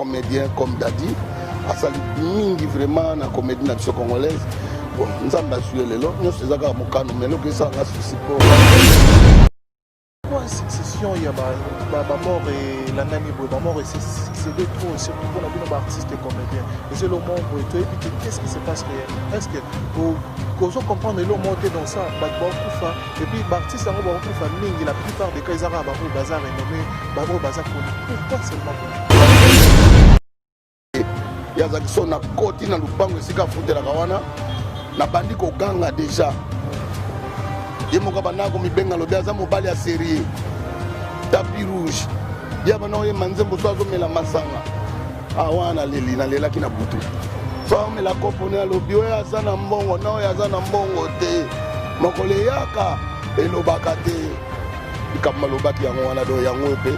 comédien comme Dadi. Asali mingi vraiment na comédie na congolaise. Bon, nous avons joué les lots, nous faisons un mocano, mais nous avons un souci pour. Pourquoi cette session, il y a mort et la nani, mort et c'est deux trop, surtout pour la vie de l'artiste et comédien. Et c'est le monde, et toi, et puis qu'est-ce qui se passe réel? Est-ce que vous comprenez le monde dans ça, et puis l'artiste, la plupart des cas, ils ont un bazar renommé, bazar connu. Pourquoi seulement il y a des gens qui sont côté dans le banc, et c'est qu'à foutre la kawana. Na bandi ko ganga déjà yemo ka bana ko mibenga lo biaza mobali ya série tapis rouge ya bana ye manzembo so azomela masanga awana leli na lela kina butu so mela kopo ne lobi oyo aza na mbongo na oyo aza na mbongo te mokole yaka elobaka te ikamba lobaki yango wana do yango pe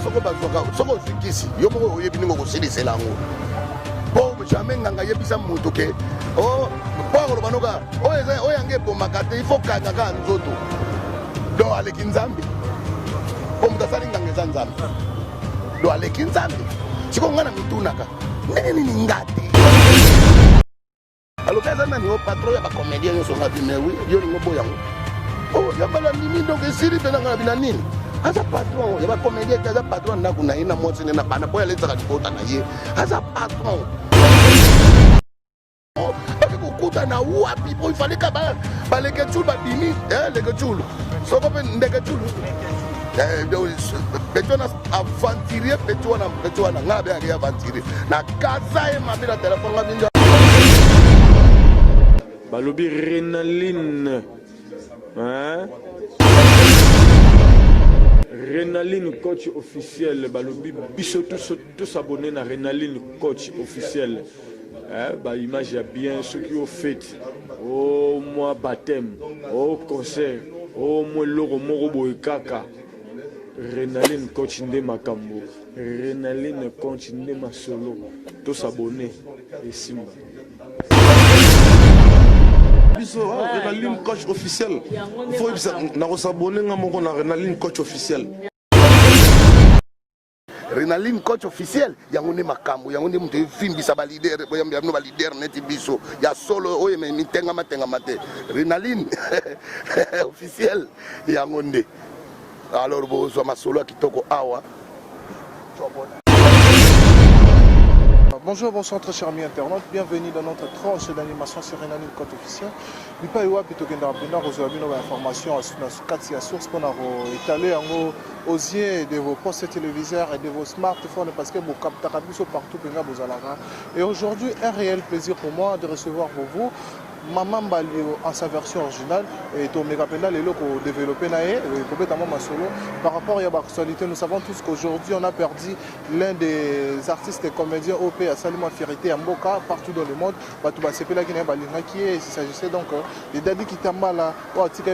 soko bazoka soko fikisi yo moko oyebi ningo kosilisela yango po jamais nganga yebisa mutu ke oh po banoka o yange bomaka te il faut kanga ka nzoto do aleki nzambe po mutasali nganga za nzambe do aleki nzambe siko ngana mitunaka nini ngati alokaza nani o patron ya ba comédien yo songa bime oui yo ngo boyango oh yabala mimi donc esiri pena ngana bina nini asa patron ya ba comédien kaza patron na kuna ina motsi na bana boya letsa ka dikota na ye asa patron na wapi po ifale ka ba leke tshulu ba bimi leke tshulu so ko ndeke tshulu betona aventurier betona ngabe ya aventurier na kaza e mabila telefone ga binja balobi Renaline Renaline coach officiel balobi biso tous abonnés na Renaline coach officiel. Bah, image bien ceux qui ont fait au mois baptême, au concert, au mois loro morobo et kaka. Renaline coach de Makambo, Renaline coach de Masolo, tous abonnés et Simba. Renaline coach officiel. Il faut s'abonner à Renaline coach officiel. Renaline coach officiel yango ne makambo yango ne mutu fimbisa ba leader boyamba no ba leader net biso ya solo oye me mitenga mate Renaline officiel yango nde alors bo so masolo kitoko awa. Bonjour, bonsoir très chers amis internautes, bienvenue dans notre tranche d'animation sur Renaline Coach officiel. Bipa Iwa Pitokenda Rapina, reçoit une information sur 4 sources pour étaler aux yeux de vos postes téléviseurs et de vos smartphones parce que vous captez partout. Et aujourd'hui, un réel plaisir pour moi de recevoir pour vous Maman Balio en sa version originale et Tomega Penda les locaux développés par rapport à l'actualité. Nous savons tous qu'aujourd'hui on a perdu l'un des artistes et comédiens OP à Salima Fierité à Mboka partout dans le monde. Il s'agissait donc de Dadi Kitambala à partir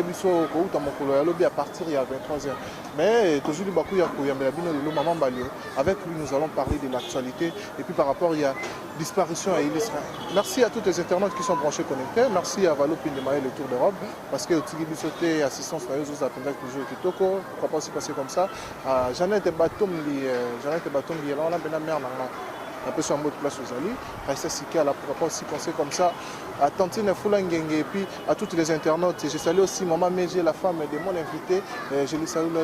il y a 23h. Mais toujours Maman Balio. Avec lui nous allons parler de l'actualité et puis par rapport il y a disparition à Ilisra. Merci à tous les internautes qui sont branchés connectés. Merci à Valo Pindemaï, le Tour d'Europe, parce que Tigui Bissoté, assistance à eux, vous attendez toujours Kitoko. Pourquoi pas aussi passer comme ça? Jeannette Batom, là, on a bien la merde, un peu sur un mot de place aux alliés. Raissa Sika, là, pourquoi pas aussi penser comme ça? À Tantine Foulangenge, et puis à tous les internautes. Je salue aussi Maman Mégé, la femme de mon invité. Je les salue là,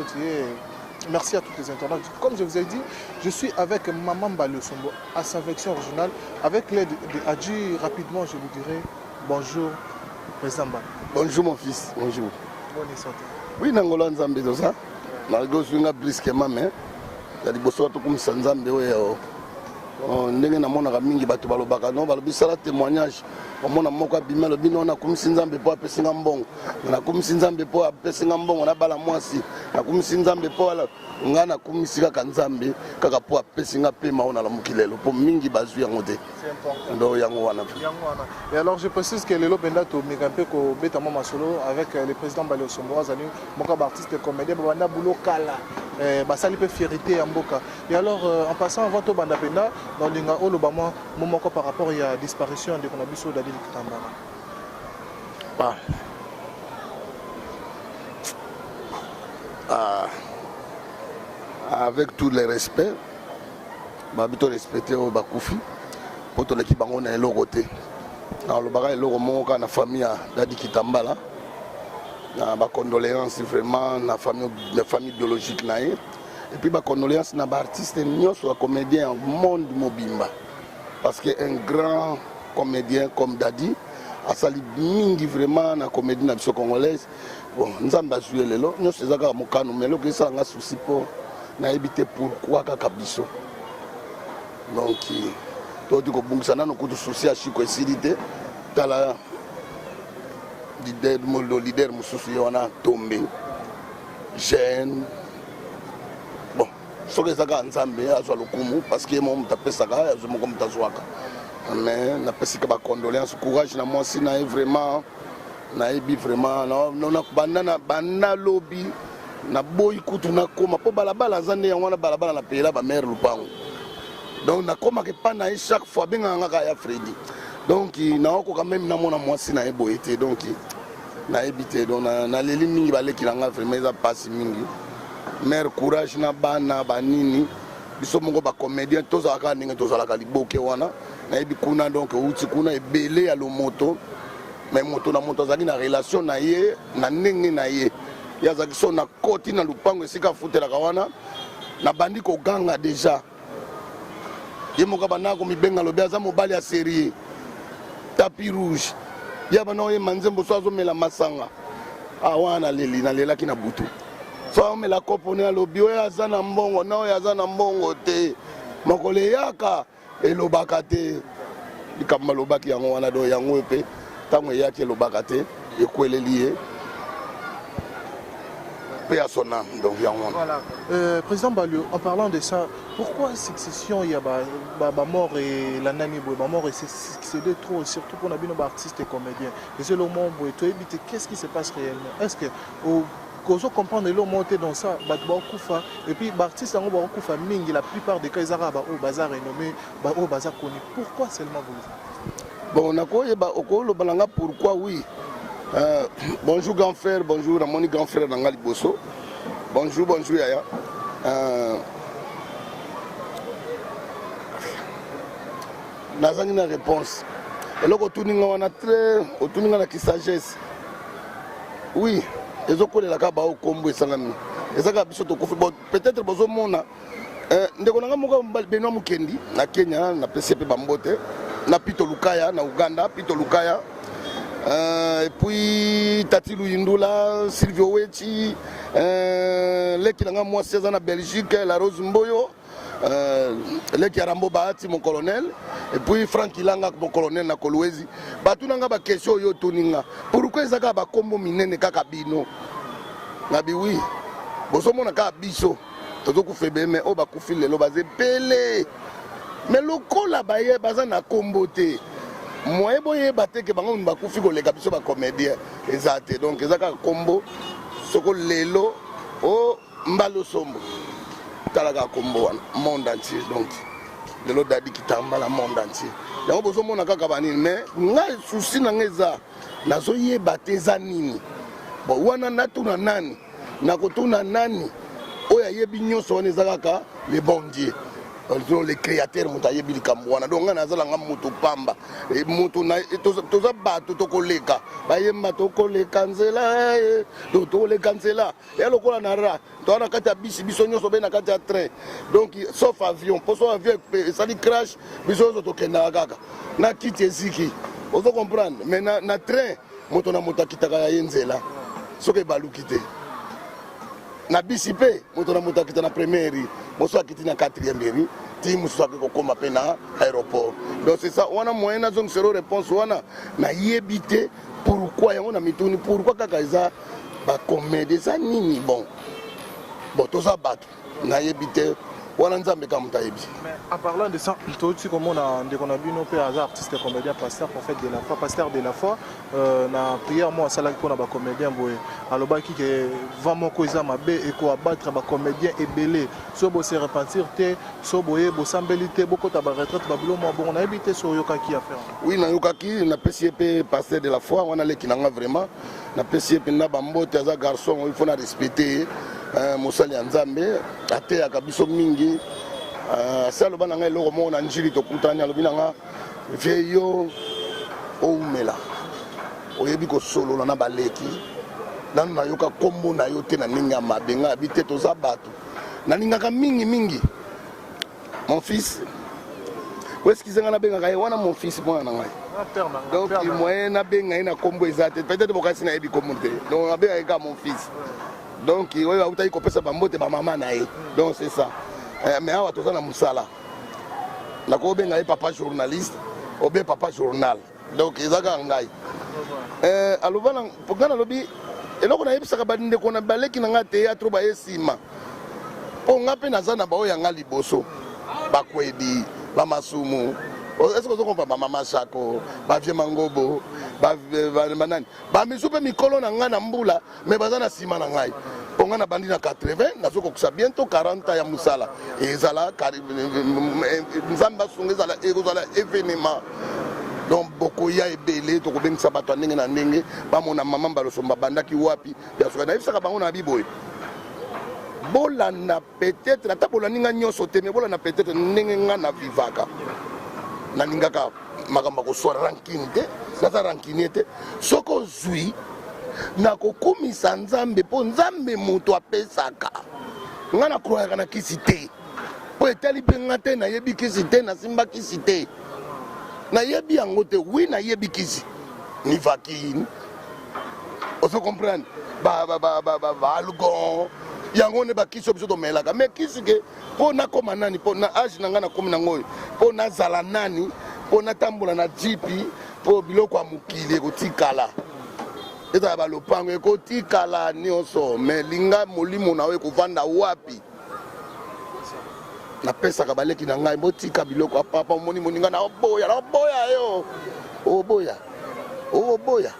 merci à tous les internautes. Comme je vous ai dit, je suis avec Maman Balio Sombo à sa version originale. Avec l'aide de Adji, rapidement, je vous dirai bonjour, Président Ba. Bonjour mon fils, bonjour. Bonne santé. Oui, Nangola Nzambe de ça. Malgré que je suis brusquement, mais il y a des bosses comme Sanzambe. Ndenge na mona mingi bato balobaka no balobisala témoignage omona moko abima lobi no na komisi nzambe po apesinga mbongo na komisi nzambe po apesinga mbongo na bala mwasi na komisi nzambe po ala nga na komisi kaka nzambe kaka po apesinga pe maona la mukilelo po mingi bazwi yango te ndo yango wana. Et alors je précise que lelo benda to mekampe ko beta mama solo avec le président Balio Sombo azali moka artiste et comédien banda bulo kala basali pe fierté ya mboka. Et alors en passant avant to banda benda dans l'inga olobama momoko par rapport à la disparition de Konabiso Dadi Kitambala. avec tout le respect babito respecter au bakufi pour tout l'équipe bango na eloko te na lobaka eloko moko na famille ya Dadi Kitambala na ba condoléances vraiment na famille biologique na ye et puis ba condoléances na ba artiste nyonso ba comédien au monde mobimba parce que un grand comédien comme Dadi asali mingi vraiment na comédie na biso congolaise bon nzamba azwi lelo nyonso ezaka mokano mais eloko esalanga souci po nayebi te pourquoi kaka biso donc toti kobungisa nano kutu souci ya chiko esili te tala leader mosusu ye wana tombe jeune bon soki ezaka nzambe azwa lokumu parce que ye moko moto apesaka azwi moko moto azwaka mais napesika bacondoléance courage na mwasi na ye vraiment nayebi vraiment banda lobi naboyi kutu nakoma mpo balabala aza nde yango wana balabala na peyela bamare lupango donc nakomaka epa na ye chaque fois abengaka kaka ya Fredi donc naokoka meme namona mwasi na ye boye te donc nayebi te donc naleli mingi baleki na nga vraiment eza mpasi mingi mare courage na bana banini biso moko bacomédien tozalaka ndenge tozalaka liboke wana nayebi kuna donc outi kuna ebele ya lomoto mais moto na moto azalaki na relation na ye na ndenge na ye ye azalaki so na koti na lupango esika afutelaka wana nabandi koganga deja ye moko banaka komibenga lobi aza mobali ya serie tapis rouge ye bana oye manzembo so azomela masanga awana nalelaki na butu so azomela kopo ne alobi oyo aza na mbongo na oyo aza na mbongo te mokolo eyaka elobaka te likambo alobaki yango wana do yango mpe ntango eyaki elobaka te ekweleli ye paix à son âme, donc voilà. Président Balio, en parlant de ça, pourquoi succession il y a mort et la nani mort et c'est de trop, surtout pour les artistes et comédiens. Et c'est le monde où tu évites qu'est-ce qui se passe réellement. Est-ce que qu'on comprendre le monter dans ça, et puis l'artiste en Kufa Ming, la plupart des cas ils arabes au bazar renommé, au bazar connu. Pourquoi seulement vous? Bon, on a quoi le balanga pourquoi oui. Bonjour grand frère, bonjour à mon grand frère Nangali Bosso. Bonjour Yaya. Nazangi na réponse. Et là, on a très, on a qui sagesse. Oui, les autres la kaba au combo et sangami. Et ça peut-être besoin mona. Ndekona moka Benoît Mukendi na Kenya na PCP Bambote na Pito Lukaya na Uganda Pito Lukaya. Et puis Tati Luyindula, Silvio Wechi, Leki Nanga moi 16 ans en Belgique, la Rose Mboyo, Leki Arambo Bahati mon colonel, et puis Franck Ilanga mon colonel na Kolwezi. Batu nanga ba question yo tuninga. Pourquoi ça ba kombo minene kaka bino? Nabi oui. Boso mona ka biso. Tozo ku febe mais o ba ku file lo baze pele. Mais lokola baye baza na kombo te. Moi boye bateke bango bakufi koleka biso ba comédien ezate donc ezaka kombo soko lelo o mbalo sombo talaka kombo wana monde entier donc lelo Dadi Kitambala monde entier yango bozo mona kaka banini mais ngai souci na ngeza nazo yeba te za nini bo wana natuna nani nakotuna nani oya yebi nyonso wana ezaka le bon Dieu. Les créateurs sont allés à Kamwana. Donc, on a dit que pamba. Et mutu na toza batu to koleka. Baye mato koleka nzela. To le cancela. Et alors qu'on a ra. To na kati bisi biso nyoso be na kati train. Donc sauf avion. Pour son avion ça dit crash. Biso to kenda kaka. Na kiti eziki. Vous comprendre. Mais na train moto na mota kitaka ya nzela. Soke balu kite. Na bisipe moto na mota kita na première. Moso akiti na 4e mairie ti moso akokoma pe na aéroport donc c'est ça wana moyen na zong sero réponse wana na yebite pourquoi yango na mituni pourquoi kaka eza ba comédie ça nini bon toza batu na yebite wana nzambe ka mutayebi. Mais en parlant de ça, toi aussi comme on a bino pe artiste comédien pasteur prophète de la foi pasteur de la foi na prière moi ça là pour na ba comédien boye aloba ki ke vraiment ko eza mabe et ko abattre ba comédien ebelé so bo se repentir te so boye bo sambelité boko ta ba retraite ba bilo mo bon on a habité so yoka ki a faire. Oui na yoka ki na PCP pasteur de la foi wana le kinanga vraiment na PCP na ba mbote za garçon il faut na respecter mosali ya nzambe ateyaka biso mingi se aloba na ngai eloko moko na njili tokutani alobi na nga vie yo oumela oyebi kosolola na baleki nanu nayoka kombo na yo te na ndenge ya mabe ngai abi te toza bato nalingaka mingi mon fils oeskize ngai nabengaka ye wana mon fils mwana na ngai donc moyen nabenga ye na kombo eza te peut-être bokasi nayebi kombo te donc nabengaka ye kaka mon fils donc oyo autaki kopesa bambote bamama na ye donc c'est ça mais awa toza na mosala nakobenga ye papa journaliste obe papa journal donc eza kaka ngai aloba na ngai nalobi eloko nayebisaka bandeko na baleki na ngai te atro baye nsima mpo nga mpe naza na baoyo yanga liboso bakwedi bamasumu est-ce que ozokompa bamama shako bavie mangobo banani bamisu mpe mikolo na ngai na mbula me baza na nsima na ngai mpo ngai na bandi na 80 nazokokusa bientôt 40 ya mosala ezala nzambe asunga ekozala événement donc bokoya ebele tokobengisa bato ya ndenge na ndenge bamona mama balosomba bandaki wapi yasoka nayebisaka bango na biboye bolanda peut-être ata bolandi nga nyonso te me bolanda peut-être ndenge nga na vivaka nalingaka makambo akoswa rankine te naza rankine te soki ozwi nakokumisa nzambe mpo nzambe moto apesaka nga nakroyaka na kisi te mpo etali mpe nga te nayebi kisi te nasimba kisi te nayebi yango te wi nayebi kisi ni vakine ozo comprendre baalgon yango nde bakisi oyo biso tomelaka me kisi ke mpo nakoma nani mpo na age na ngai nakomi nango oyo mpo nazala nani mpo natambola na jipi mpo biloko ya mokili ekotikala ezala balopango ekotikala nyonso me linga molimo na yo ekovanda wapi napesaka baleki na ngai botika biloko ya papa omoni moninga naoboya yo oboya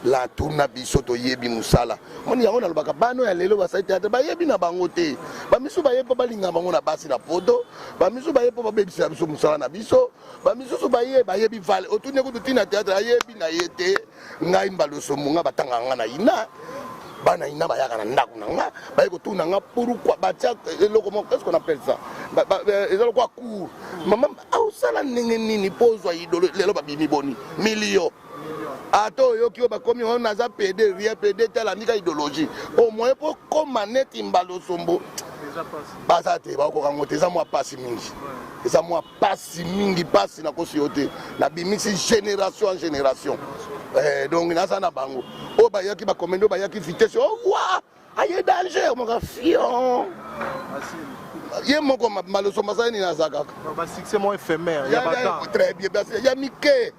la tourna biso toyebi musala moni yango nalobaka bano ya lelo basali teatre bayebi na bango te bamisu baye mpo balinga bango na basi na poto bamisu baye mpo babebisela biso musala na biso bamisusu bayebi vale otuni kutu tina teatre ayebi na ye te ngai mbalosomo nga batanga nga na ina bana ina bayaka na ndako na nga baye kotuna nga pourquoi batia eloko moko qu'est-ce qu'on appelle ça ezalo kwa cour mama ausala ndenge nini mpo ozwa idolo lelo babimi boni milio ato oyoki oyo bakomi oyo naza pede rien pede tala nika idéologie au moins mpo koma neti mbalosombo baza te bakokango te eza mwa pasi mingi eza mwa pasi mingi pasi nakosi yo te nabimisi génération en génération donc naza na bango oyo bayaki bakomende oyo bayaki vitesse owa aye danger moka fion ye moko malosombo asali nini aza kaka basuccès mo éphémère très bien ya mike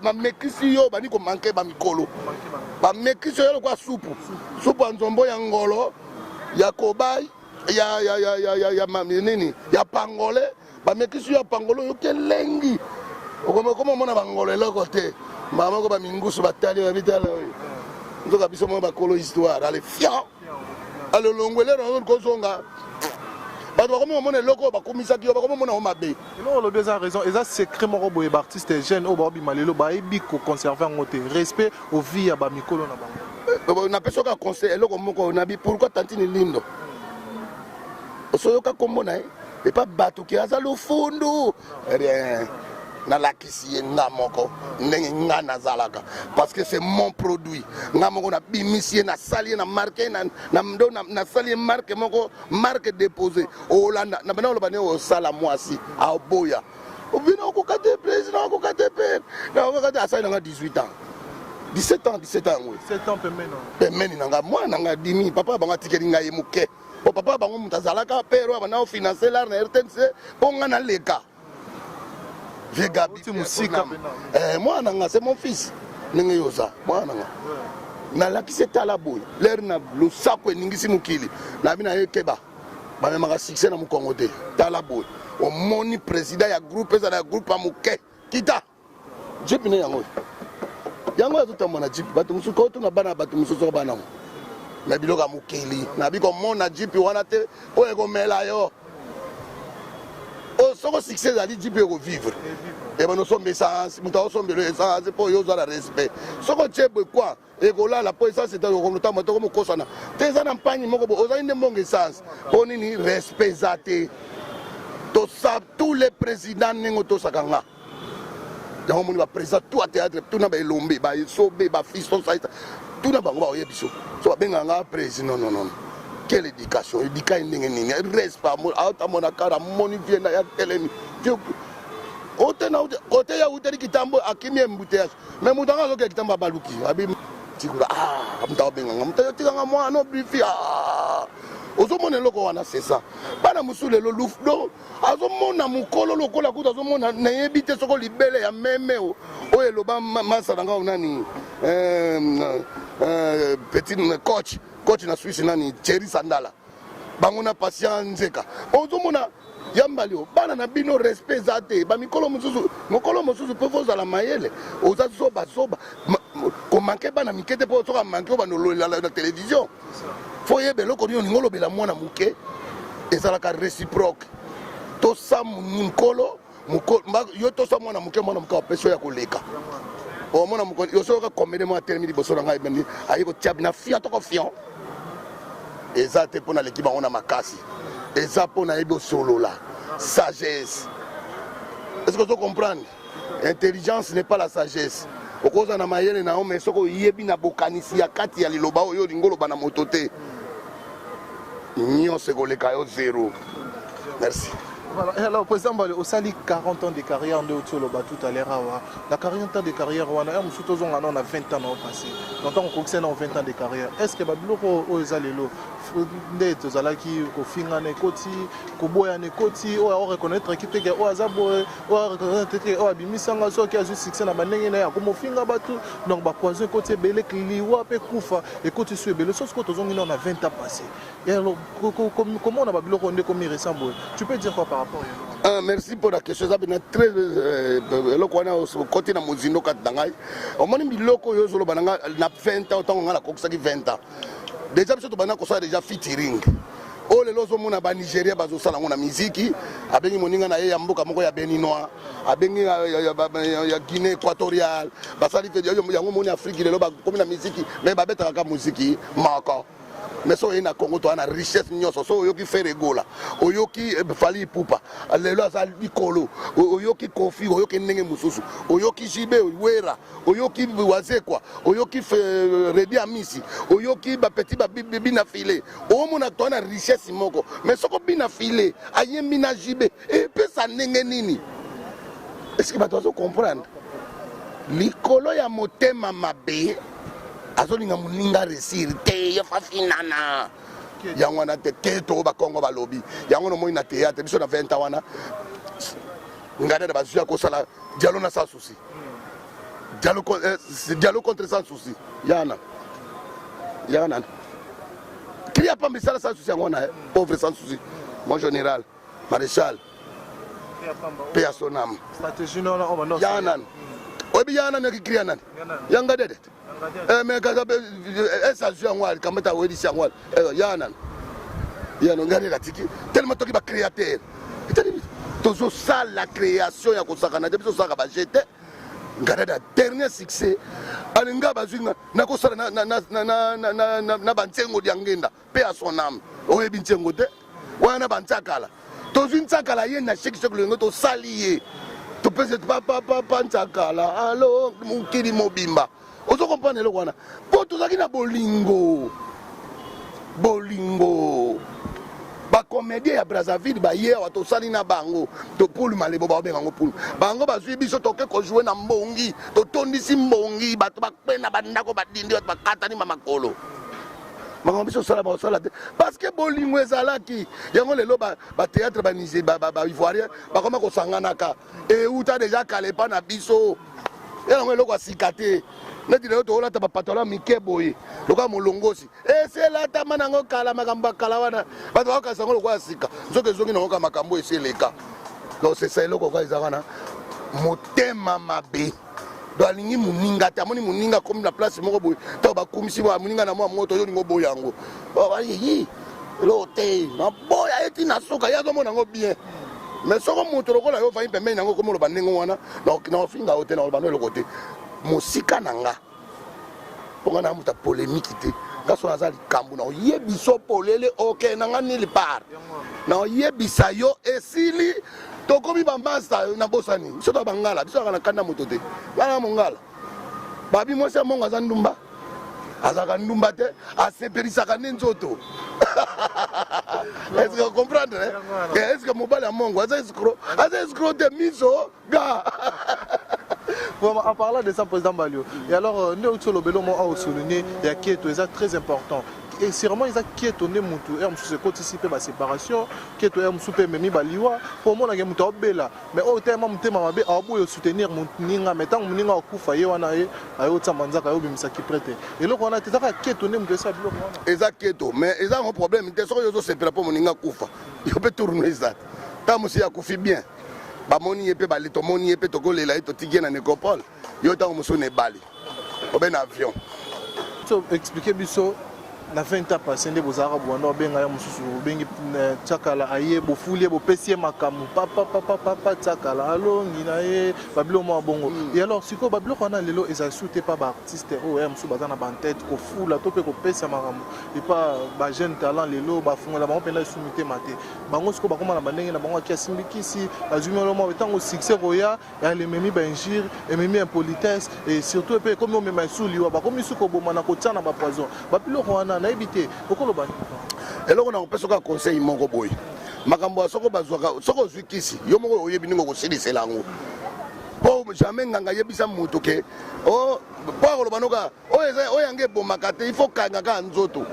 bamekisi yo bani komanke bamikolo bamekisi yo lokwa supu ya nzombo ya ngolo ya kobai ya nini ya pangole bamekisi yo ya pangolo yoki elengi okomokoma omona bangolo eloko te mamoko bamingusu batali babitala oyo nzoka biso moko bakolo histoire ale fian alolongwele na kozonga bato bakomi omona eloko bakomisaki yo bakomi omona o mabe eloko olobi eza raison eza secret moko boye baartiste jeune oyo baobima lelo bayebi koconserve yango te respect ovie ya bamikolo na bango napesi oka conseil eloko moko nabi pourquoi tantini lindo osoyoka kombo na ye epa bato ki aza lofundu rien nalakisi ye nga moko ndenge nga nazalaka parce que c'est mon produit nga moko nabimisi ye nasali ye na marke nasali ye marke moko marke déposé olanda na bana oloba ne osala mwasi aoboya obina okoka te président okoka te pene naokoka te asali nanga 18 ans 17 ans oui 7 ans pemeni nanga mwana nanga dimi papa bango atikeli ngai ye moke po papa bango moto azalaka pere bana ofinancer l'art na RTNC mpo nga naleka mwana nga c'est mon fils ndenge yoza mwana nga nalakisi etala boye lere na losako eningisi mokili nabi na ye keba bamemaka succès na mokongo te tala boye omoni président ya groupe ezala ya groupe ya moke kita jipe ne yango azotambola na jipe bato mosusu kotuna bana bato mosusu banango me biloko ya mokili nabi komona jipe wana te oyo ekomela yo soko succès ali dit peut revivre et ben nous sommes essence nous sommes essence pour yo za respect soko tchebe quoi et là la poésie c'est dans le notamment comme kosana tes en pagne moko oza inde mbonge essence poni ni respect zate to sa tous les présidents nengo to sakanga yango moni ba président tout à théâtre tout na ba elombe ba sobe ba fiston ça tout na bango ba oyebiso so ba benga président non quelle éducation éducation ndenge respect à mon akara moni viena ya telemi Côté ya uteri kitambo akimi embouteillage mais mutanga loke kitambo baluki abi tikura mutawa benga mutayo tikanga mwana brifi ozomona loko wana c'est ça bana musule lo lufdo azomona mukolo lokola kuta azomona na yebite soko libele ya meme o eloba masaranga onani petit coach na Suisse nani Thierry Sandala bangona patient nzeka ozomona Yambalio, bana na bino respect zate, ba mokolo mosusu pe voza la mayele, oza soba ko manke bana mikete po soka manke ba no la télévision. Foye belo ko ni ngolo bela mwana muke, ezala ka réciproque. To sa mukolo, yo to sa mwana muke peso ya koleka. O mwana muko yo soka comédie mo terminer boso nga ibeni, ayiko tiab na fia to ko fion. Ezate pona l'équipe on a makasi. Et ça pour naïbo solo là, sagesse. Est-ce que tu comprends? Intelligence n'est pas la sagesse. Au cause de la mayele na on mais soko yebi na bokanisi ya kati ya liloba oyo lingolo bana motote. Nyo segoleka yo zéro. Merci. Voilà. Et alors, président Mbale, au sali 40 ans de carrière, on est au tout à l'heure. La 40 ans de carrière, on a 20 ans passé. Donc, on a 20 ans de carrière. Est-ce que Babyloko, au Zalelo, Ndet, Zalaki, Kofinga, Nekoti, Koboya, Nekoti, on reconnaître qui était au Azabo, on reconnaître au Abimisanga, qui a eu succès dans la Nengena, comme au Finga Batu, donc, Poison, côté Belé, Kili, Wape, Koufa, et côté Sue, Belé, sauf qu'on a 20 ans passé. Et alors, comment on a Babyloko, on est comme il ressemble? Tu peux dire quoi par rapport? Merci pour la question. Ça très côté na muzino katdangai. Au moins biloko yo solo bananga na 20 ans autant on a la kokisaki 20 ans. Déjà biso to banana ko ça déjà featuring. O le lozo mona ba Nigeria bazo sala ngona muziki, abengi moninga na ye ya mboka moko ya Beninois, abengi ya Guinée équatoriale, basali fe yango moni Afrique le ba comme na muziki, mais ba beta ka muziki maka. Mais so ina Congo to ana richesse nyoso so oyoki feregola oyoki fali pupa lelo azali bikolo oyoki kofi oyoki ndenge mususu oyoki jibe wera oyoki wazekwa oyoki redi amisi oyoki ba petit ba bibi na filet o mona to ana richesse moko mais soko bina filet ayembi na jibe et pesa ndenge nini est-ce que bato comprendre likolo ya motema mabe azolinga muninga resir te ya fafinana yango wana te keto ba Kongo ba lobby yango no moi na théâtre biso na 20 ans wana ngada ba zuya ko sala dialogue na sans souci dialogue contre sans souci yana cria pas misala sans souci yango na pauvre sans souci mon général maréchal paix à son âme stratégie non on va yana obi yana ne cria nan yanga dede mais quand ça joue en wall quand tu as dit ça wall yana ngari la tiki tellement to ki ba créateur toujours ça la création ya ko sakana depuis ça ka ba jeter ngara da dernier succès alinga bazinga na ko sala na bantengo diangenda pe à son âme oyebi ntengo te wana bantsakala to zintsakala ye na shiki ngo to salier to peut pas ntsakala allo mukili mobimba. Vous comprenez le wana pour tout ça qui na bolingo ba comédie ya Brazzaville ba hier wa to sali na bango to poul malebo ba benga poul bango ba zui biso to ke ko jouer na mbongi to tondisi mbongi ba to ba pena ba ndako ba dindi ba kata ni mama kolo bango biso sala ba sala parce que bolingo ezalaki yango lelo ba théâtre ba Niger ba ivoirien ba koma ko sangana ka et uta déjà kalepa na biso yango eloko asikate neti lelo toolata bapatola mike boye lokola molongosi eselata manango kala makambo akala wana bato bakokanisa yango lokola sika nzoki ezongi nango ka makambo eseleka donc c'est ça eloko kwa eza wana motema mabe do alingi moninga te amoni moninga komi na place moko boye to bakumisi moninga na mwa moto oyo lingo boye yango yi eloko te naboya eti na suka ye azomona yango bien mais soko moto lokola yo fayi pembeni nango komo loba ndenge wana na ofinga ote na loba no lokote mosika nanga ponga na muta polémique te kaso naza likambo na oyebiso polele ok nanga nili part na oyebisa yo esili tokomi bambasa na bosani biso to bangala biso kana kanda moto te bana mongala babi mwasi mongo aza ndumba azaka ndumba te aseperisaka nde nzoto. Est-ce que vous comprenez? Est-ce que mon bal est mon gars? Est-ce que de miso gars? En parlant de ça, président Balio, et alors nous sur le bélo a souligné il y a qui est très important. Et sûrement ils ont qui étonné mutu et on se participer à séparation qui est un super memi baliwa pour moi na mutu obela mais au terme mutu mamabe abu soutenir muninga metant muninga okufa ye wana ye ayo tsamanza ka yo bimisa ki prêter et là on a tezaka qui étonné mutu ça bilo wana exactement mais ils ont un problème te soko yo sepela pour muninga kufa yo peut tourner ça ta musi ya kufi bien ba moni yepe ba leto moni yepe to kolela to tigie na nécropole yo ta muso ne bali au ben avion so expliquer biso na 20 ans passé ndé bozara bwana benga ya mususu bengi tchakala aye bofulie bopesie makamu papa tchakala alongi na ye babilo mo bongo et alors siko babilo kona lelo eza souté pas ba artiste o ya musu bazana ba tête ko fula to pe ko pesa makamu et pas ba jeune talent lelo ba fungola ba pena sumité maté bango siko ba koma na bandenge na bango kia simbikisi azumi lo mo tango succès roya ya le memi ba injure et memi impolitesse et surtout pe comme on me suli wa ba comme suko bomana ko tsana ba poison babilo kona na éviter okolo bani eloko na kopesa ka conseil moko boy makambo soko bazwaka soko zwikisi yo moko oyebi ningo kosilisela yango po jamais nganga yebisa mutu ke o po akoloba noka oyange bomaka te il faut kanga ka nzoto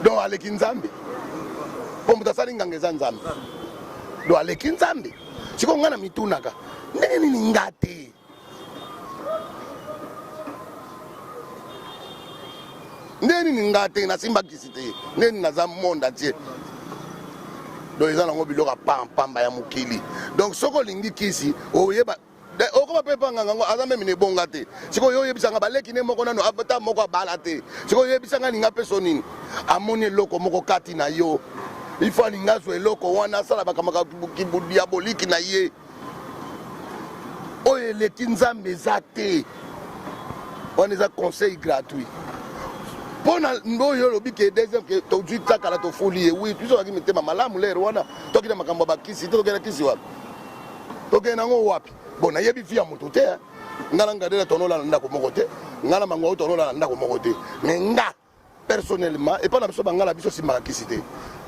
donc aleki nzambe po mutu asali nganga eza nzambe donc aleki nzambe siko ngana mitunaka ndenge nini ngate ndeni ngate na simba kisite ndeni naza monde entier donc ils ont biloko pamba ya mukili donc soko lingi kisi oyeba okoma pe panga ngo aza même ne bonga te siko yo yebisanga baleki ne moko nano abata moko bala te siko yebisanga ninga peso nini amoni loko moko kati na yo il faut ninga zo eloko wana sala bakamaka diabolique na ye oye leki nzambe zate on les a conseil gratuit. Pour nous, lobi que deuxième que tu dis ça kala to folie oui tu sais que mettre malamu lero wana to kina makambo bakisi to kina kisi wapi to kina ngo wapi bon na yebi fia moto te ngala ngadela tonola na ndako moko te ngala mango tonola na ndako moko te mais nga personnellement et pas na biso bangala biso simba kisi te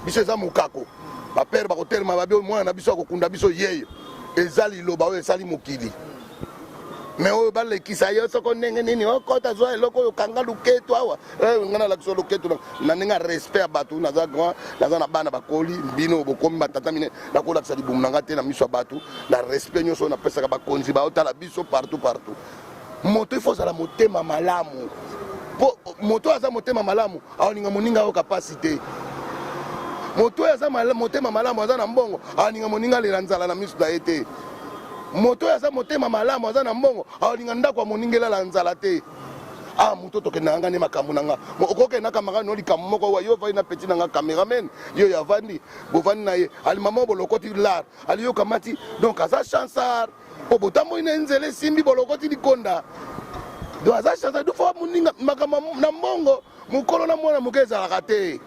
biso za mukako ba père ba kotelma ba be mwana biso ko kunda biso yeyo ezali loba o ezali mokili mais oyo balekisa yo soko ndenge nini okota zwa eloko oyo kanga luketo awa ngana lakisa luketo na ndenge respect ya bato naza grand naza na bana bakoli mbino bokomi batata mine nakolakisa libumu nanga te na miso ya bato na respect nyonso napesaka bakonzi baotala biso partout moto ifo ozala motema malamu po moto aza motema malamu aolinga moninga oyo kapasité moto oyo aza motema malamu aza na mbongo aolinga moninga alela nzala na miso na ye te moto ya za motema malamu aza na mbongo alinga ndako ya moningela la nzala te moto tokenda nga ne makambo nanga okokenda kamera no likambo moko wa yo vai na petit nanga cameraman yo ya vandi bovandi na ye ali mama bolokoti lar ali yo kamati donc aza chansar po botambo ina nzele simbi bolokoti likonda donc aza chansar do fo moninga makambo na mbongo mukolo na mwana mukeza la kate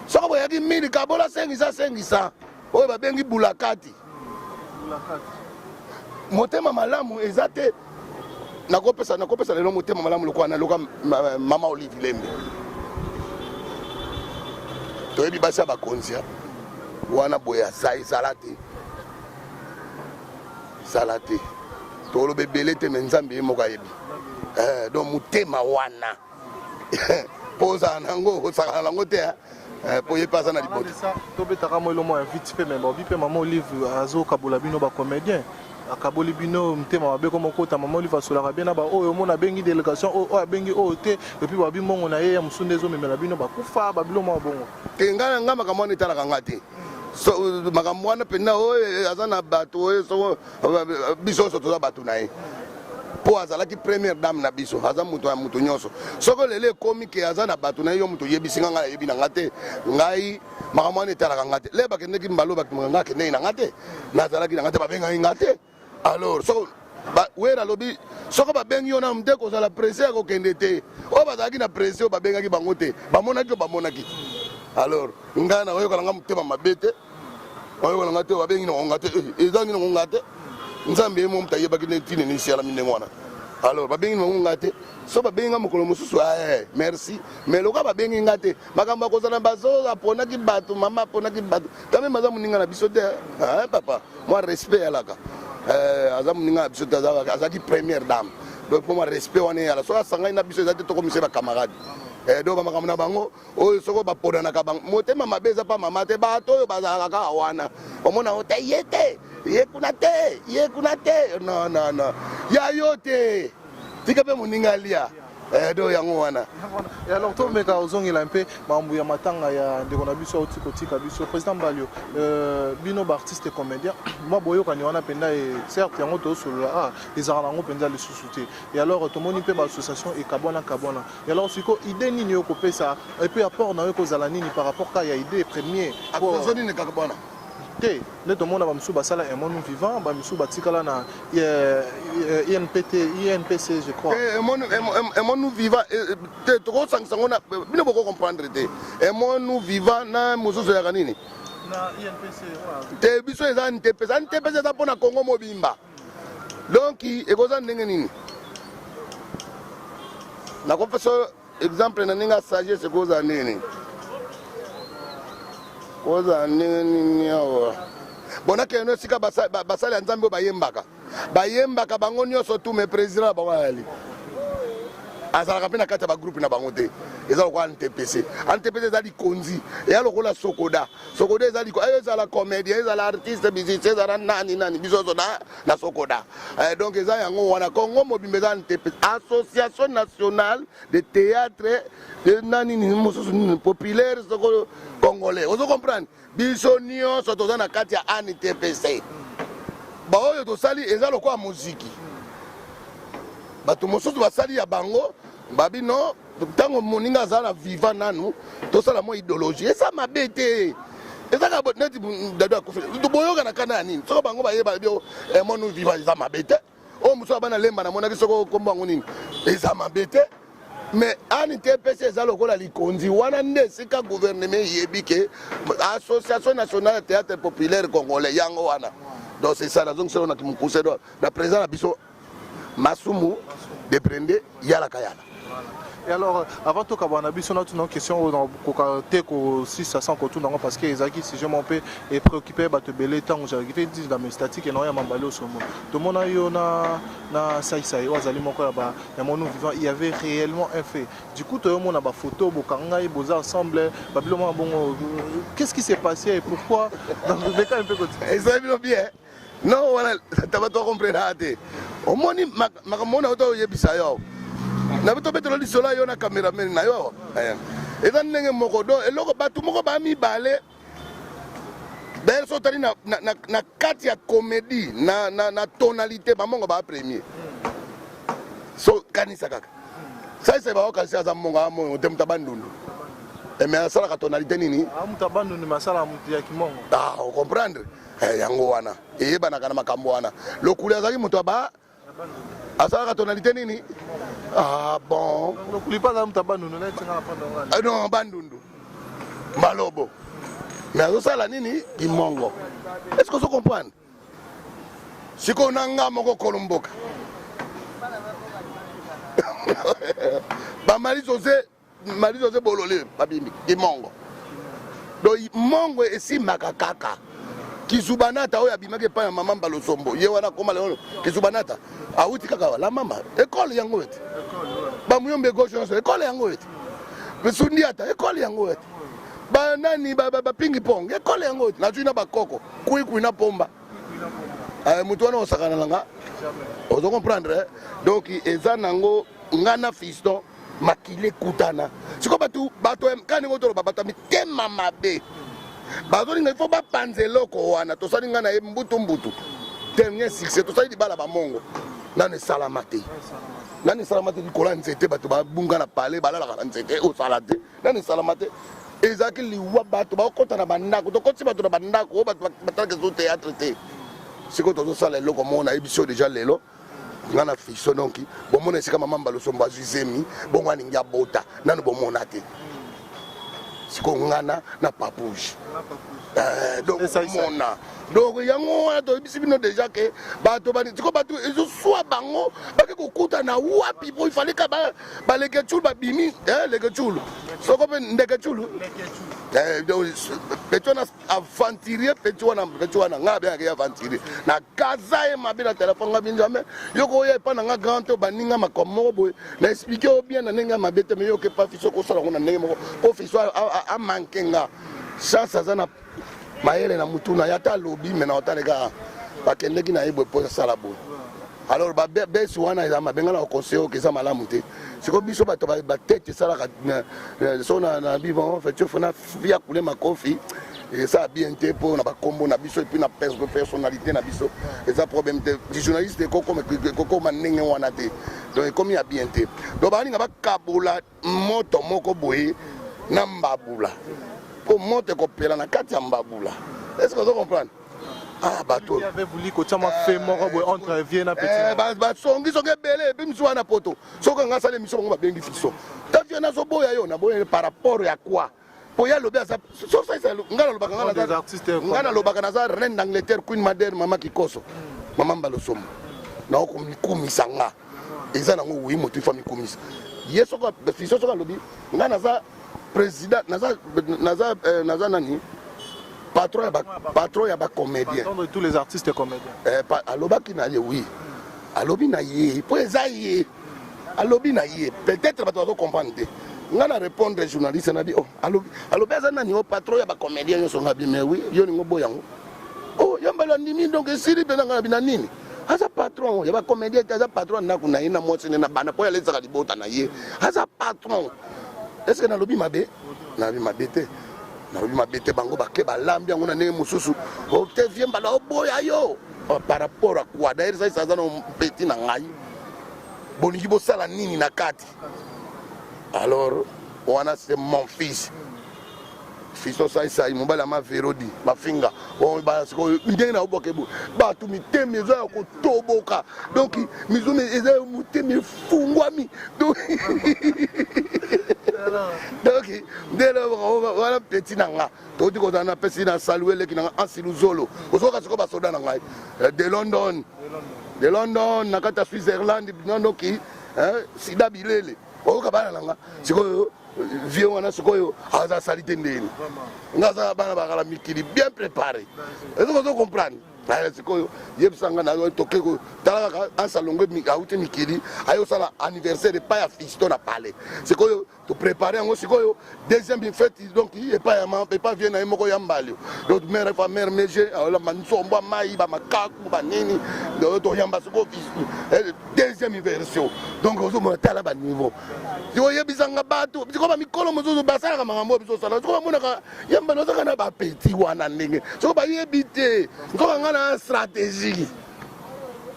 soko boyaki mili kabola sengisa oyo babengi bulakati motema malamu ezate nakopesa lelo motema malamu lokwa na loka mama Olive Lembe toyebi basi ya bakonzia wana boya sai salate tolobe bele te menzambe moko yebi donc motema wana poza nango sala nango te pour y passer na libote to betaka mo lo mo invite pe memba bi pe mama Olive azo kabola bino ba comédien akaboli bino mtema mabe comme kota mama Olive asolaka bien na ba oyo mona bengi délégation o abengi o te et puis ba bi mongo na ye ya musunde zo memela bino ba kufa ba bilo mo bongo tenga nga makambo ni tala kanga te so makambo wana pena o azana bato o so biso so toza bato na ye po azalaki première dame na biso aza muto ya muto nyonso soko lele ekomi ke aza na bato na yo muto yebisi nga ngai yebi na nga te ngai makambo wana etalaka nga te le bakendeki mbalo bakimaka nga akendeki na nga te nazalaki na nga te babengaki nga te alors soko wera alobi soko babengi yo na mte kozala presse ya kokende te oyo bazalaki na presse oyo babengaki bango te bamonaki o bamonaki alors ngai na oyoka na nga motema mabe te oyoka na nga te babengi na ngonga te ezangi na ngonga te nzambe ye mo mutu ayebaki neti nini sialami ndenge wana alors babengi na ngonga te so babengi nga mokolo mosusu merci mais loka babengi nga te makambo akozala bazo aponaki bato mama aponaki bato tame maza moninga na biso te papa moi respect alaka aza moninga na biso te azalaki première dame donc po moi respect wana eyala so asangai na biso eza te tokomise bacamarade do bamakambo na bango oyo soko baponanaka bango motema mabe eza pa mama te bato oyo bazalaka kaka wana omona o te ye te ye kuna te non ya yo te tika mpe moninga alia do yango wana. Et alors toi meka ozongela un peu mambu ya matanga ya ndeko na biso oti kotika biso président Mbalio bino ba artiste et comédien moi boyoka ni wana penda et certes yango to solo les arrangements penda le sous-souté et alors to moni pe ba association et kabona et alors siko idée nini yo ko pesa et puis apport na yo ko zala nini par rapport ka ya idée premier pour zoni ne kabona te ne to mona ba msu basala un monde vivant ba msu batikala na INPC je crois un monde vivant te to sangona bino boko comprendre te un monde vivant na mususu ya kanini na INPC te biso eza NTPC eza pona Congo mobimba donc ekoza ndenge nini na kopesa exemple na ninga sagesse koza nini koza nini awa bonake eno sika basali ya nzambe bayembaka bango nyonso tu me président na bango ali azalaka mpe na kati ya bagroupe na bango te eza lokola NTPC eza likonzi eya lokola sokoda ezala comédien ezala artiste musicien ezala nani biso ozo na sokoda donc eza yango wana Congo mobimba eza NTPC association nationale de théâtre de nani mosusu populaire soko congolais ozo comprendre biso nyonso toza na kati ya NTPC baoyo tosali eza lokola muziki bato mosusu basali ya bango babi no ntango moninga azala vivant nanu tosala mwa idéologie eza mabe te ezaka neti dado akufela boyoka na kana ya nini soko bango bayeba bio monu vivant eza mabe te oyo mosusu abana lemba namonaki soko kombo yango nini eza mabe te mais ANTPC eza lokola likonzi wana nde esika gouvernement eyebi ke association nationale de théâtre populaire congolais yango wana donc c'est ça nazongiselo na kimukuse do na président na biso Masumu de prendre yala kayala. Et alors avant tout kabana biso na une question dans côté ko 6 à 100 ko tout parce que ezaki si je m'en peux et préoccupé ba te belé tant j'arrive dit dans mes statistiques et non ya mambalo somo to mona yo na sai wazali moko ba ya monu vivant il y avait réellement un fait du coup to mona ba photo bokanga et boza ensemble babiloma bon qu'est-ce qui s'est passé et pourquoi dans le cas un peu côté et ça bien non voilà tu vas tout comprendre ate au moni makamona auto yebisa yo na beto beto li sola yo na cameraman na yo eza ndenge moko do eloko batu moko ba mibale ben so tali na kati ya comédie na tonalité ba mongo ba premier so kanisa kaka ça ba okasi za mongo amo temta bandundu mais asala ka tonalité nini mutabandu ni masala mutu ya kimongo o comprendre yango wana eyeba na kana makambo wana lokuli azaki mutu aba asala ka tonalité nini bon lokuli pas za mutabandu na tinga na pandonga non bandundu malobo mais azosala nini kimongo est-ce que vous comprenez siko nanga moko kolomboka ba Marie José bolole babimbi kimongo do mongo esimaka kaka Kisubanata oyo abimaki pa mama Mbalosombo ye wana koma lelo Kisubanata awuti kaka la mama école yango ete ba muyombe gauche non école yango ete besundiata école yango ete ba nani ba pingi pong école yango ete na tuina ba koko kui na pomba mutu wana osakana langa ozo comprendre donc eza nango ngana fiston makile kutana siko bato kani ngotolo babata mitema mabe bazolinga ifo bapanze loko wana tosali nga na ye mbutu dernier succès tosali libala bamongo nani esala te nani esala te likola nzete bato babunga na pale balalaka na nzete osala te nani esala te ezalaki liwa bato bakota na bandako tokoti bato na bandako oyo bato batalaka ezo théâtre te sikoyo tozosala eloko moko nayebi so déjà lelo nga na fiso donc bomona esika mama Mbalosombo azwi zemi bongo aningi abota nani bomona te sikoyo ngana na papouge donc mona donc yango wana toyebisi bino déjà ke bato siko bato ezoswa bango bake kokuta na wapi po ifale ka baleke tshulu babimi leke tshulu soko mpe ndeke tshulu peti wana aventurier peti wana nga abengaki aventurier na gaza ye mabe na telefone nga binjame yoko oya epa na nga grand to baninga makambo moko boye na explike o bien na ndenge ya mabe te me yoke pa fiso kosala ngo na ndenge moko po fiso amanke nga chance aza na mayele na mutuna yata alobi me na otaleka bakendeki na ye boye mpo asala boye alors babesi wana eza mabenga na conseil oyo eza malamu te siko biso bato batete esalaka so na bivon fait fona via kule makofi eza bien te mpo na bakombo na biso epuis na personnalité na biso eza problème te journaliste ekokoma ndenge wana te donc ekomi ya bien te donc baninga bakabola moto moko boye na mbabula mpo moto ekopela na kati ya mbabula est-ce que ozo comprendre bato avait voulu que tu m'as fait mort entre Vienne et Petit. Basongi songe belé et puis monsieur wana poto. Soko nga sale mission ba bengi fiso. Ta Vienne so boya yo na boya par rapport à quoi? Po ya lobe ça so ça ngala lobaka ngala des artistes ngala lobaka na za reine d'Angleterre Queen Madère Mama Kikoso. Mama Mbalosombo. Na ko mikumisa nga. Eza nango wi moto fa mikumisa. Yeso ko fiso so lobi ngana za président naza nani? Patron ya ba comédien. Entendre tous les artistes comédiens. Alobaki na ye oui. Alobi na ye, po eza ye. Alobi na ye, peut-être bato bazo comprendre te. Nga na répondre journaliste na bi oh alobi eza nani o patron ya ba comédien yo songa bi mais oui, yo ningo boyango. Oh yambala ndimi donc esili pe nga na bina nini? Asa patron ya ba comédien eza patron na kuna ina mwotsi na bana po ya lezaka libota na ye. Asa patron. Est-ce que na lobi mabe? Na lobi mabe te. nabi mabete bango bake balambi yango na ndenge mosusu te vie mbala oboya yo par rapport à quoi d'ailleurs ça ça na petit na ngai bolingi bosala nini na kati alors wana c'est mon fils fiso ça mobala ma verodi mafinga on ba siko ndenge na oboke bu ba tu miteme zo ya kotoboka donc mizo me eza muteme fungwami donc donc dès lors voilà petit nanga to di ko na pesi na saluer le kinanga ansiluzolo ozoka siko ba soda na ngai de London na kata Switzerland non ki sida bilele ozoka bana nanga siko vieux wana sikoyo aza salite ndeni ngaza bana bakala mikili bien préparé est-ce que vous comprenez sikoyo yebisanga na toke ko talaka ansalongo auti mikili ayo sala anniversaire pas ya fisto na palais sikoyo to préparer ngo sikoyo deuxième fête donc il pas ya ma pas vient na moko ya mbali donc mère meje ala mansomba mai ba makaku ba nini to yamba siko deuxième version donc ozo mo tala ba niveau yo yebisanga bato siko ba mikolo mozo basala makambo biso sala siko mona ka yamba no saka na ba petit wana ndenge siko ba yebite siko ngana stratégie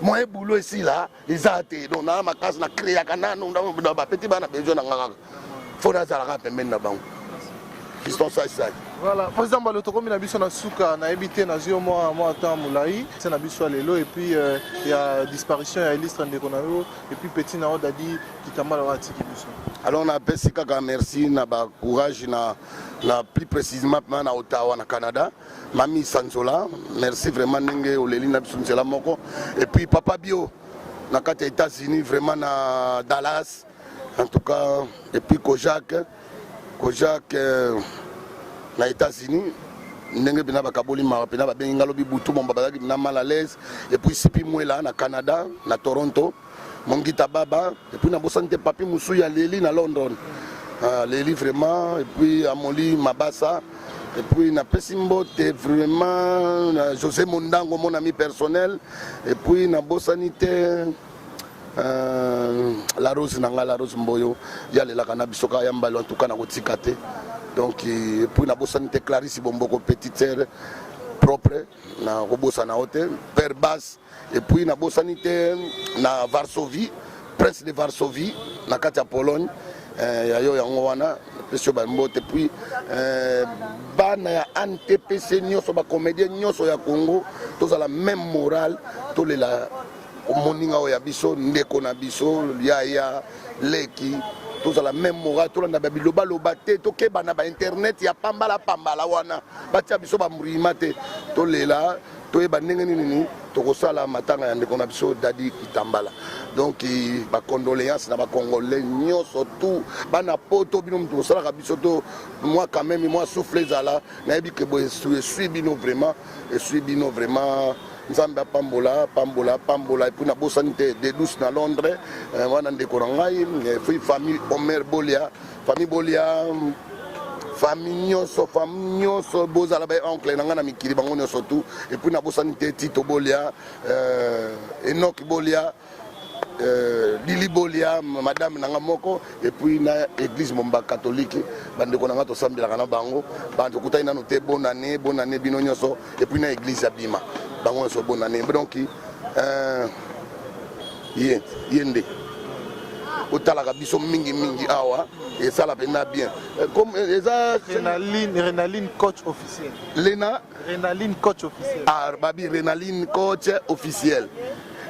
moi boulot ici là les athées donc na ma case na créer kana no ba petit bana besoin na ngaka fona za la pembe na bango piston ça voilà président Baloto comme na biso na suka na ebité na zio moi temps moulai c'est na biso lelo et puis il y a disparition ya Elistre Ndekonayo et puis petit na odadi kitamba la watiki biso. Alors on a pesi kaka merci na ba courage na plus précisément na Ottawa na Canada Mami Sanzola merci vraiment ndenge oleli na biso nzela moko et puis Papa Bio na kati ya États-Unis vraiment na Dallas en tout cas et puis Kojak na États-Unis ndenge bina bakaboli ma pena babengi ngalobi butu bomba bazaki bina mal à l'aise et puis Sipi Mwela na Canada na Toronto Mongita Baba et puis na bosante papi musu ya Leli na London Leli vraiment et puis Amoli Mabasa et puis na Pesimbote vraiment José Mondango mon ami personnel et puis na bosanité la rose nanga la rose mboyo ya lela kana bisoka ya mbalo en tout cas na kotikate donc et puis na bosanité Clarisse Bomboko petite sœur propre na kobosana ote Père Basse et puis na bosanité na Varsovie prince de Varsovie na kati ya Pologne yayo yango wana pesio ba mbote puis bana ya NTPC nyonso ba comédien nyonso ya Congo tozala même morale tolela moninga oya biso ndeko na biso yaya leki tozala même morale tolanda ba biloba loba te tokeba na ba internet ya pambala wana batia biso ba murima te tolela toyeba ndenge nini tokosala matanga ya ndeko na biso Dadi Kitambala donc ba condoléances na ba congolais nyonso tout bana poto bino mtu osala biso to moi quand même moi souffle zala na yebi ke boye suis bino vraiment nzambe pambola et puis na bosanité de douce na Londres wana ndeko na ngai famille Omer Bolia famille nyonso bozala ba oncle nanga na mikili bango nyonso tout et puis na bosanité Tito Bolia Enoch Bolia Lili Bolia madame nanga moko et puis na église momba catholique bandeko nanga to sambela na bango bando kutai nanu te bonne année bino nyonso et puis na église ya Bima bango nyonso bonne année donc yende otalaka biso mingi awa et ça la pena bien comme eza Renaline coach officiel Renaline coach officiel babi Renaline coach officiel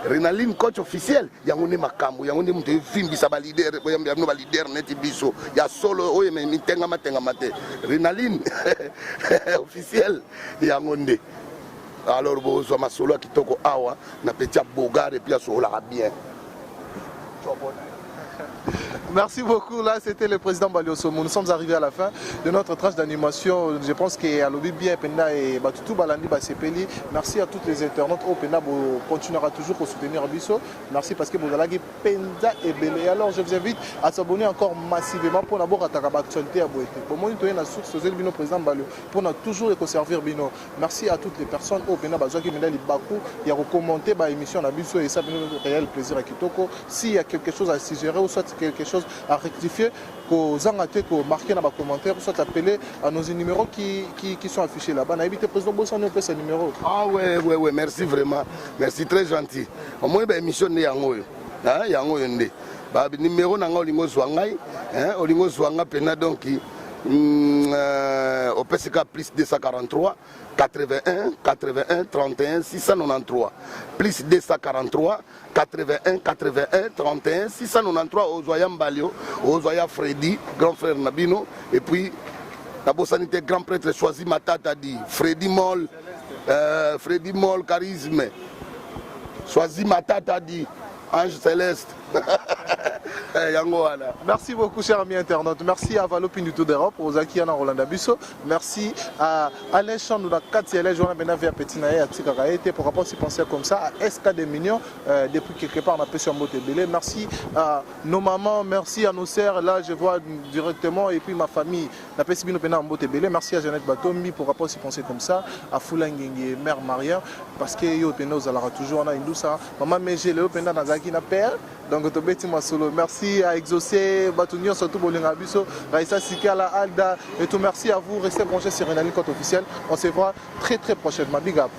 Renaline coach officiel yango ne makambo yango ne mutu fimbisa ba leader boyamba no ba leader neti biso ya solo oyo me mitenga mate Renaline officiel yango nde alors bozo masolo kitoko awa na petit bogar et puis asola bien. Merci beaucoup. Là, c'était le président Baliosomo. Nous sommes arrivés à la fin de notre tranche d'animation. Je pense qu'il y a lobby bien Penda et Batutu Balandi Basepeli. Merci à tous les internautes. Au Penda continuera toujours à soutenir Abisso. Merci parce que vous avez Penda et Belé. Alors, je vous invite à s'abonner encore massivement pour d'abord attaquer l'actualité à Boété. Pour moi, nous avons la source de Bino président Balio pour toujours servir Bino. Merci à toutes les personnes au Penda Bazaki Menda Libakou. Il y a recommandé l'émission Abisso et ça, nous réel plaisir à Kitoko. S'il y a quelque chose à suggérer ou soit quelque chose à rectifier, qu'aux angatés, qu'aux marqués dans les commentaires, soit appelé à nos numéros qui sont affichés là-bas. On a évité le président Bossan nous fait ce numéro. Ah ouais, merci vraiment. Merci, très gentil. Au moins, l'émission est en haut. Il y a un numéro dans le Zouangai, au Zouanga Pena donc au PCK plus 243 81 31 693 plus 243 81 31 693 aux Zoya Mbalio, aux Zoya Freddy, grand frère Nabino, et puis la Bossanité grand prêtre choisi Matata dit Freddy Moll, charisme, choisi Matata dit Ange Céleste. Merci beaucoup, chers amis internautes. Merci à Valopin du Tour d'Europe, aux Akiana Rolanda Bisso. Merci à Alain Chan de la 4e journée Benavia Petinae à Tikaraete pour rapport si penser comme ça à SK des Mignons depuis quelque part on a sur Mbote Belé. Merci à nos mamans, merci à nos sœurs. Là, je vois directement et puis ma famille n'a pas si bien Pena Mbote Belé. Merci à Jeannette Batomi pour rapport si penser comme ça à Foulangue mère Maria parce que yo Pena aux alara toujours on a une douce maman Mégé le Pena Nazaki na père donc to beti moi solo. Merci à Exaucé, Batounion, surtout Bolinga Bisso, Raissa Sikala, Alda et tout. Merci à vous. Restez branchés sur Renaline Côte officielle. On se voit très prochainement. Big up.